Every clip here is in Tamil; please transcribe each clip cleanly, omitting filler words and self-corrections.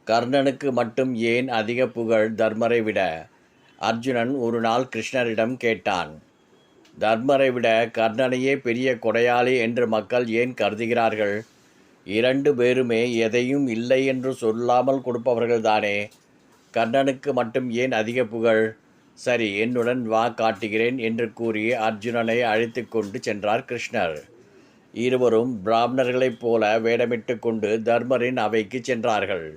கர்ணனுக்கு மட்டும் ஏன் அதிக புகழ் தர்மரை விட? அர்ஜுனன் ஒரு நாள் கிருஷ்ணரிடம் கேட்டான். தர்மரை விட கர்ணனையே பெரிய கொடையாளி என்று மக்கள் ஏன் கருதுகிறார்கள்? 2 பேருமே எதையும் இல்லை என்று சொல்லாமல் கொடுப்பவர்கள்தானே. கர்ணனுக்கு மட்டும் ஏன் அதிக புகழ்? சரி, என்னுடன் வா, காட்டுகிறேன் என்று கூறி அர்ஜுனனை அழைத்து கொண்டு சென்றார் கிருஷ்ணர். இருவரும் பிராமணர்களைப் போல வேடமிட்டு கொண்டு தர்மரின் அவைக்கு சென்றார்கள்.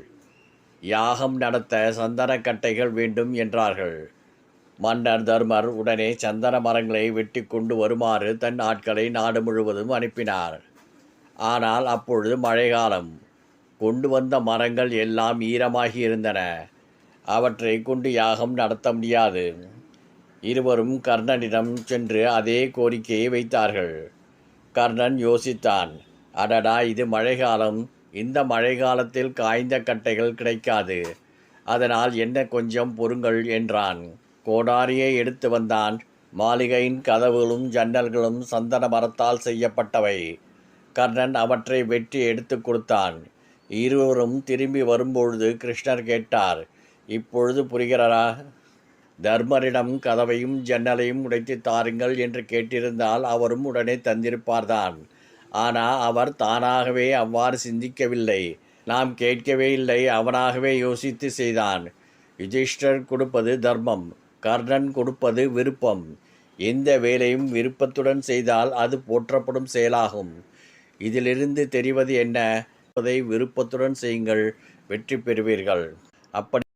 யாகம் நடத்த சந்தன கட்டைகள் வேண்டும் என்றார்கள். மன்னர் தர்மர் உடனே சந்தன மரங்களை வெட்டி கொண்டு வருமாறு தன் ஆட்களை நாடு முழுவதும் அனுப்பினார். ஆனால் அப்பொழுது மழைக்காலம். கொண்டு வந்த மரங்கள் எல்லாம் ஈரமாகி இருந்தன. அவற்றை கொண்டு யாகம் நடத்த முடியாது. இருவரும் கர்ணனிடம் சென்று அதே கோரிக்கையை வைத்தார்கள். கர்ணன் யோசித்தான். அடடா, இது மழைக்காலம். இந்த மழை காலத்தில் காய்ந்த கட்டைகள் கிடைக்காது. அதனால் என்ன, கொஞ்சம் பொறுங்கள் என்றான். கோடாரியை எடுத்து வந்தான். மாளிகையின் கதவுகளும் ஜன்னல்களும் சந்தன மரத்தால் செய்யப்பட்டவை. கர்ணன் அவற்றை வெட்டி எடுத்து கொடுத்தான். இருவரும் திரும்பி வரும்பொழுது கிருஷ்ணர் கேட்டார், இப்பொழுது புரிகிறதா? தர்மரிடம் கதவையும் ஜன்னலையும் உடைத்து தாருங்கள் என்று கேட்டிருந்தால் அவரும் உடனே தந்திருப்பார்தான். ஆனால் அவர் தானாகவே அவ்வாறு சிந்திக்கவில்லை. நாம் கேட்கவே இல்லை, அவனாகவே யோசித்து செய்தான். யுதிஷ்டர் கொடுப்பது தர்மம், கர்ணன் கொடுப்பது விருப்பம். எந்த வேலையும் விருப்பத்துடன் செய்தால் அது போற்றப்படும் செயலாகும். இதிலிருந்து தெரிவது என்ன? அதை விருப்பத்துடன் செய்யுங்கள், வெற்றி பெறுவீர்கள். அப்படி